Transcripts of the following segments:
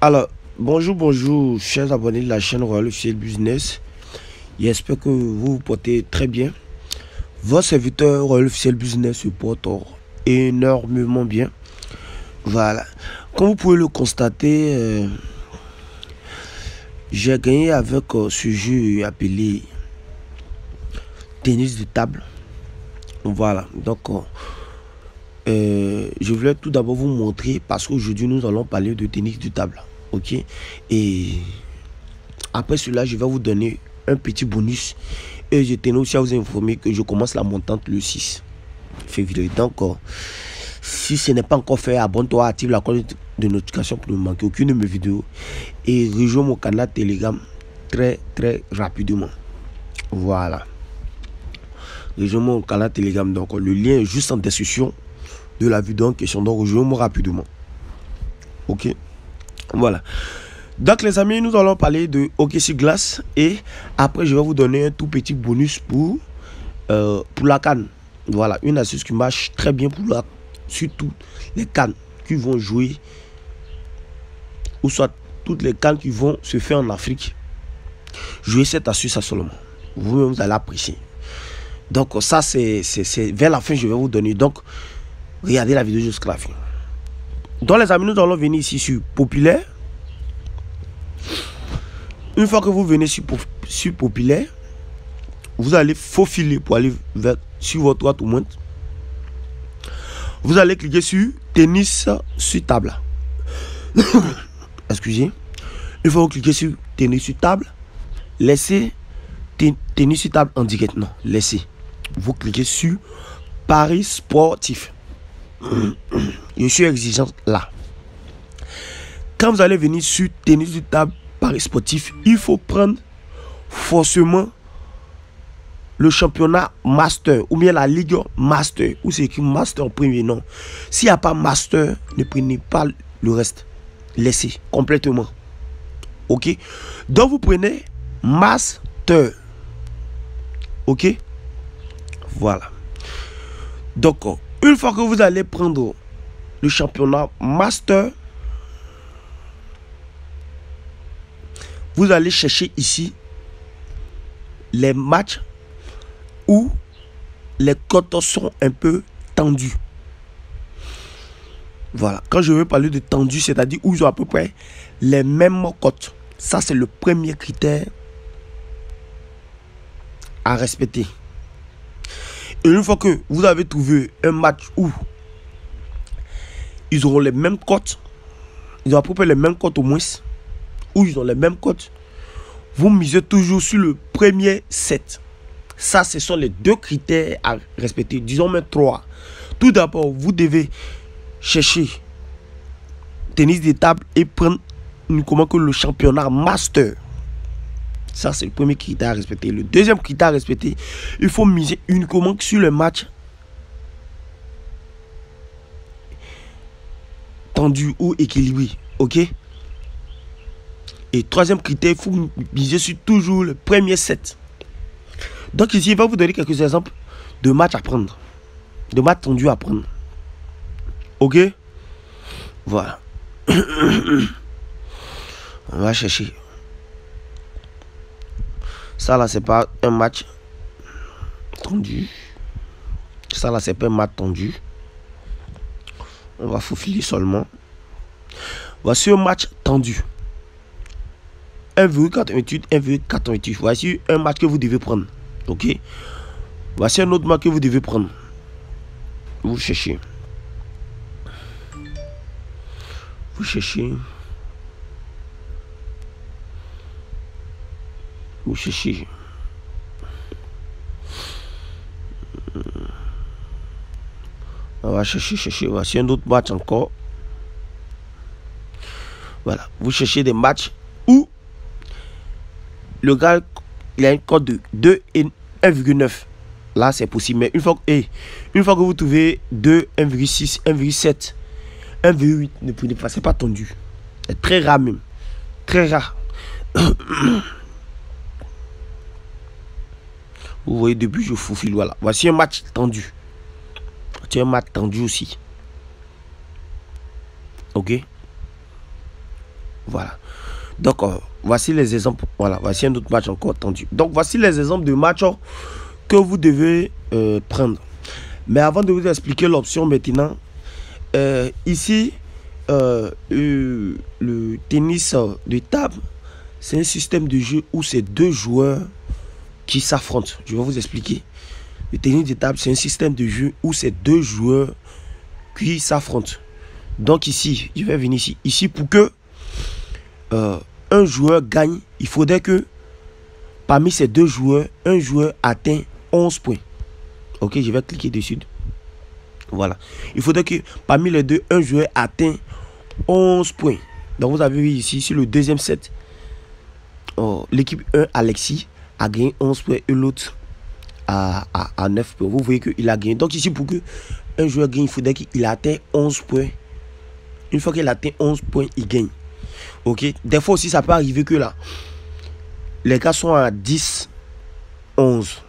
Alors, bonjour, chers abonnés de la chaîne Royal Officiel Business. J'espère que vous vous portez très bien. Votre serviteur Royal Officiel Business se porte énormément bien. Voilà. Comme vous pouvez le constater, j'ai gagné avec ce jeu appelé tennis de table. Voilà. Donc, je voulais tout d'abord vous montrer parce qu'aujourd'hui nous allons parler de tennis de table. Ok, et après cela je vais vous donner un petit bonus et je tenais aussi à vous informer que je commence la montante le 6 février. Donc si ce n'est pas encore fait, abonne-toi, active la cloche de notification pour ne manquer aucune de mes vidéos et rejoins mon canal Telegram très rapidement. Voilà, rejoins mon canal Telegram, donc le lien est juste en description de la vidéo en question, donc rejoins-moi rapidement. Ok, voilà. Donc les amis, nous allons parler de hockey sur glace et après je vais vous donner un tout petit bonus pour la CAN. Voilà, une astuce qui marche très bien pour surtout les CAN qui vont jouer ou soit toutes les CAN qui vont se faire en Afrique. Jouez cette astuce seulement. Vous-même vous allez apprécier. Donc ça c'est vers la fin je vais vous donner. Donc regardez la vidéo jusqu'à la fin. Donc les amis, nous allons venir ici sur populaire. Une fois que vous venez sur populaire, vous allez faufiler pour aller sur votre droite ou moins. Vous allez cliquer sur tennis sur table. Excusez. Une fois que vous cliquez sur tennis sur table, laissez tennis sur table en direct. Non, laissez. Vous cliquez sur paris sportif. Je suis exigeant là. Quand vous allez venir sur tennis de table paris sportif, il faut prendre forcément le championnat master ou bien la ligue master, ou c'est écrit master en premier. Non, s'il n'y a pas master, ne prenez pas le reste, laissez complètement. Ok, donc vous prenez master. Ok, voilà. Donc une fois que vous allez prendre le championnat master, vous allez chercher ici les matchs où les cotes sont un peu tendues. Voilà, quand je veux parler de tendu, c'est-à-dire où ils ont à peu près les mêmes cotes. Ça c'est le premier critère à respecter. Et une fois que vous avez trouvé un match où ils auront les mêmes cotes, ils ont à peu près les mêmes cotes au moins, où ils ont les mêmes cotes, vous misez toujours sur le premier set. Ça, ce sont les deux critères à respecter. Disons même trois. Tout d'abord, vous devez chercher tennis de table et prendre uniquement que le championnat master. Ça, c'est le premier critère à respecter. Le deuxième critère à respecter, il faut miser uniquement sur le match tendu ou équilibré. Ok? Et troisième critère, il faut miser sur toujours le premier set. Donc ici, il va vous donner quelques exemples de matchs à prendre. De matchs tendus à prendre. Ok? Voilà. On va chercher. Ça là, c'est pas un match tendu. Ça là, c'est pas un match tendu. On va faufiler seulement. Voici un match tendu. 1,88, 1,88. Voici un match que vous devez prendre. Ok. Voici un autre match que vous devez prendre. Vous cherchez. Vous cherchez. Vous cherchez. On va chercher. Voici un autre match encore. Voilà. Vous cherchez des matchs où le gars il a une cote de 2 et 1,9. Là c'est possible. Mais une fois que vous trouvez 2, 1,6, 1,7, 1,8, ne prenez pas. C'est pas tendu. C'est très rare même. Très rare. Vous voyez, depuis je faufile. Voilà. Voici un match tendu. C'est un match tendu aussi. Ok. Voilà. Donc, voici les exemples. Voilà, voici un autre match encore tendu. Donc, voici les exemples de matchs que vous devez prendre. Mais avant de vous expliquer l'option maintenant, ici, le tennis de table, c'est un système de jeu où c'est deux joueurs qui s'affrontent. Je vais vous expliquer. Le tennis de table, c'est un système de jeu où c'est deux joueurs qui s'affrontent. Donc ici, je vais venir ici. Ici, pour que un joueur gagne, il faudrait que parmi ces deux joueurs, un joueur atteigne 11 points. Ok, je vais cliquer dessus. Voilà. Il faudrait que parmi les deux, un joueur atteigne 11 points. Donc vous avez vu ici, sur le deuxième set, l'équipe 1, Alexis, a gagné 11 points et l'autre à 9 points. Vous voyez qu'il a gagné. Donc ici, pour que un joueur gagne, il faudrait qu'il atteigne 11 points. Une fois qu'il atteint 11 points, il gagne. Ok. Des fois aussi, ça peut arriver que là, les gars sont à 10, 11.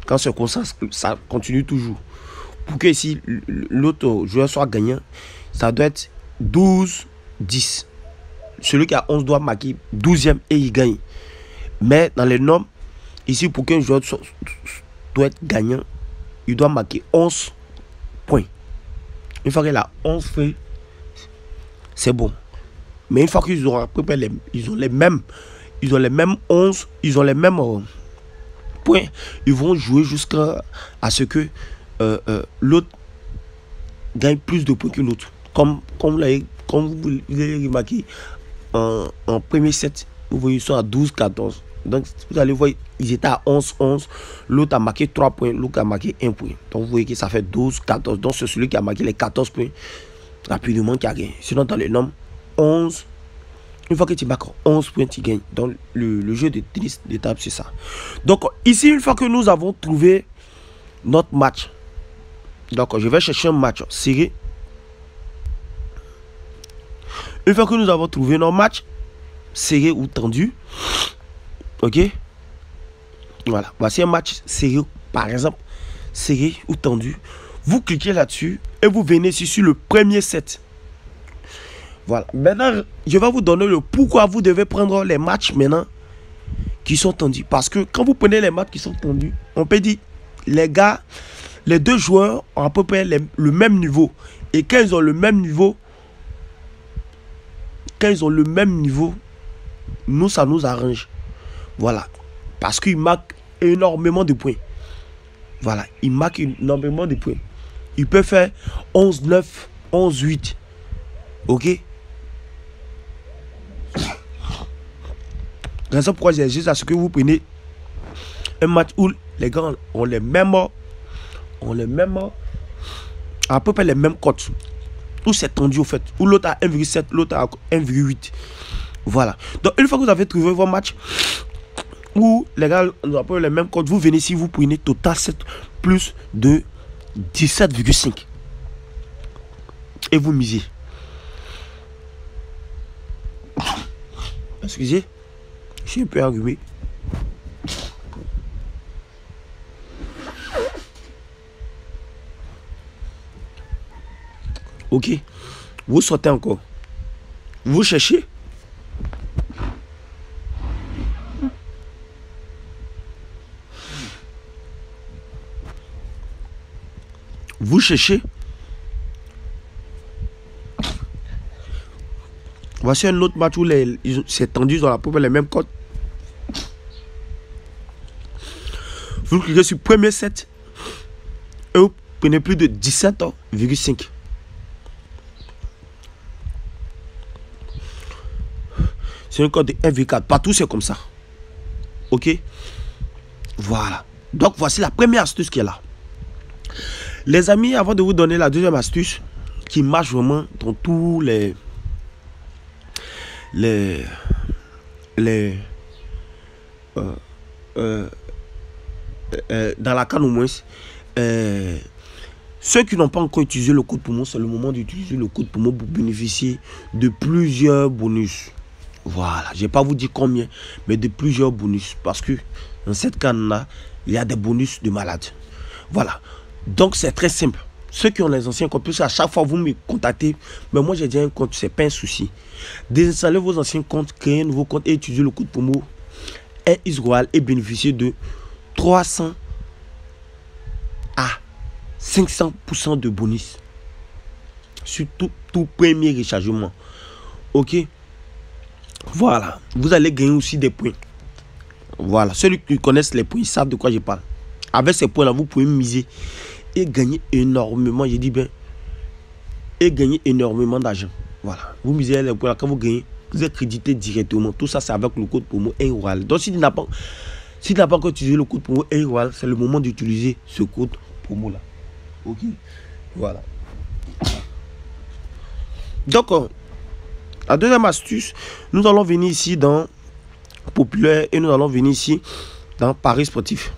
Quand c'est comme ça continue toujours. Pour que ici, l'autre joueur soit gagnant, ça doit être 12, 10. Celui qui a 11 doit marquer 12e et il gagne. Mais dans les normes, ici, pour qu'un joueur doit être gagnant, il doit marquer 11 points. Une fois qu'il a 11 points, c'est bon. Mais une fois qu'ils auront à peu près ils ont les mêmes 11, ils ont les mêmes points, ils vont jouer jusqu'à ce que l'autre gagne plus de points que l'autre. Comme vous l'avez remarqué en premier set, vous voyez, ils sont à 12-14. Donc vous allez voir, ils étaient à 11-11. L'autre a marqué 3 points, l'autre a marqué 1 point. Donc vous voyez que ça fait 12-14. Donc c'est celui qui a marqué les 14 points rapidement qui a gagné. Sinon dans les normes, 11. Une fois que tu marques 11 points, tu gagnes. Donc le jeu de tennis de table, c'est ça. Donc ici, une fois que nous avons trouvé notre match, donc je vais chercher un match serré. Une fois que nous avons trouvé notre match serré ou tendu, ok, voilà, voici un match serré, par exemple, serré ou tendu. Vous cliquez là-dessus et vous venez ici sur le premier set. Voilà. Maintenant, je vais vous donner le pourquoi vous devez prendre les matchs maintenant qui sont tendus. Parce que quand vous prenez les matchs qui sont tendus, on peut dire, les gars, les deux joueurs ont à peu près le même niveau. Et quand ils ont le même niveau, nous, ça nous arrange. Voilà. Parce qu'ils marquent énormément de points. Voilà. Ils marquent énormément de points. Ils peuvent faire 11-9, 11-8. Ok? Raison pourquoi j'ai juste à ce que vous prenez un match où les gars ont les mêmes, à peu près les mêmes cotes. Où c'est tendu au fait. Où l'autre a 1,7, l'autre a 1,8. Voilà. Donc une fois que vous avez trouvé vos matchs où les gars ont à peu près les mêmes cotes, vous venez ici, vous prenez total 7 plus de 17,5. Et vous misez. Excusez, je suis un peu enrhumé. Ok, vous sortez encore. Vous cherchez. Vous cherchez. Voici un autre match où c'est tendu, ils ont à peu près les mêmes codes. Vous cliquez sur premier set et vous prenez plus de 17,5. C'est un code de 1,4. Partout c'est comme ça. Ok. Voilà. Donc voici la première astuce qui est là. Les amis, avant de vous donner la deuxième astuce qui marche vraiment dans tous dans la canne au moins, ceux qui n'ont pas encore utilisé le code promo, c'est le moment d'utiliser le code promo pour bénéficier de plusieurs bonus. Voilà, je ne vais pas vous dire combien, mais de plusieurs bonus, parce que dans cette canne là, il y a des bonus de malade. Voilà, donc c'est très simple. Ceux qui ont les anciens comptes, parce qu'à chaque fois vous me contactez, mais moi j'ai déjà un compte, c'est pas un souci. Désinstallez vos anciens comptes, créez un nouveau compte et utilisez le code promo Royal et bénéficiez de 300 à 500% de bonus sur tout premier rechargement. Ok, voilà, vous allez gagner aussi des points. Voilà, ceux qui connaissent les points, ils savent de quoi je parle. Avec ces points là, vous pouvez miser et gagner énormément, je dis bien, et gagner énormément d'argent. Voilà, vous misez les points là, quand vous gagnez, vous êtes crédité directement. Tout ça, c'est avec le code promo Royal. Donc si tu n'as pas encore utilisé le code promo Royal, c'est le moment d'utiliser ce code promo là. Ok, voilà. Donc la deuxième astuce, nous allons venir ici dans Populaire et nous allons venir ici dans Paris Sportif.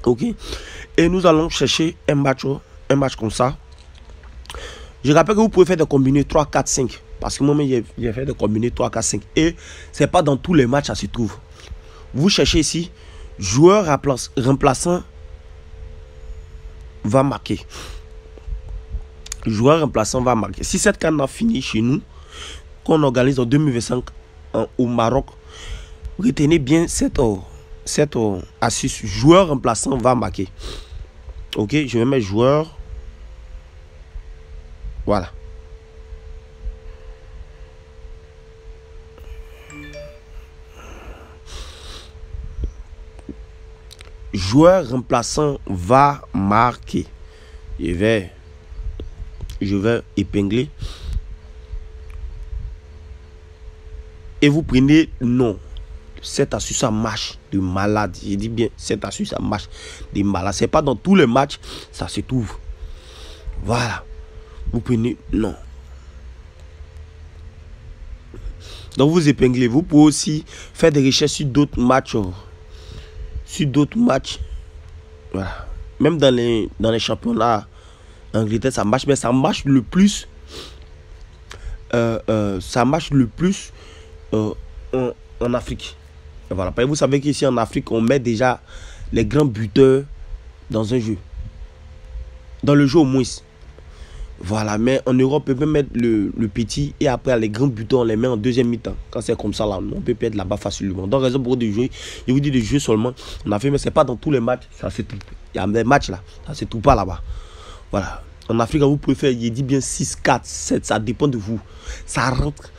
Ok, et nous allons chercher un match comme ça. Je rappelle que vous pouvez faire des combinés 3, 4, 5. Parce que moi-même, j'ai fait des combinés 3, 4, 5. Et ce n'est pas dans tous les matchs ça se trouve. Vous cherchez ici, joueur remplaçant va marquer. Joueur remplaçant va marquer. Si cette canne a fini chez nous, qu'on organise en 2025 au Maroc, retenez bien cette astuce. Joueur remplaçant va marquer. Ok, je vais mettre joueur. Voilà. Joueur remplaçant va marquer. Je vais épingler. Et vous prenez non. Cette astuce, ça marche de malade. Je dis bien, cette astuce, ça marche de malade. C'est pas dans tous les matchs, ça se trouve. Voilà. Vous prenez non. Donc vous épinglez. Vous pouvez aussi faire des recherches sur d'autres matchs. Voilà. Même dans les championnats Angleterre, ça marche. Mais ça marche le plus. En Afrique. Et voilà. Vous savez qu'ici en Afrique, on met déjà les grands buteurs dans un jeu. Dans le jeu au moins. Voilà, mais en Europe, on peut mettre le petit et après les grands buteurs, on les met en deuxième mi-temps. Quand c'est comme ça, là, on peut perdre là-bas facilement. Donc, raison pour de jouer, je vous dis de jouer seulement. On a fait, mais c'est pas dans tous les matchs. Ça se trouve. Il y a des matchs là, ça se trouve pas là-bas. Voilà. En Afrique, vous pouvez faire, il dit bien 6, 4, 7, ça dépend de vous. Ça rentre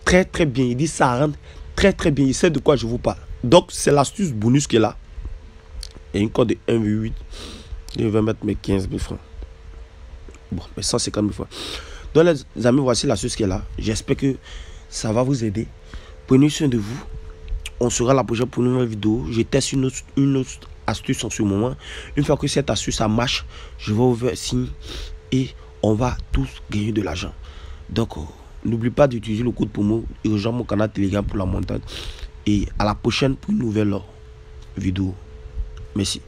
très très bien. Il dit ça rentre très très bien. Il sait de quoi je vous parle. Donc, c'est l'astuce bonus qui est là. Et une code de 1,8. Je vais mettre mes 15 000 francs. Bon, mais 150 000 fois. Donc les amis, voici l'astuce qui est là. J'espère que ça va vous aider. Prenez soin de vous. On sera la prochaine pour une nouvelle vidéo. Je teste une autre astuce en ce moment. Une fois que cette astuce ça marche, je vais vous faire signe et on va tous gagner de l'argent. Donc n'oublie pas d'utiliser le code promo et rejoins mon canal Telegram pour la montagne. Et à la prochaine pour une nouvelle vidéo. Merci.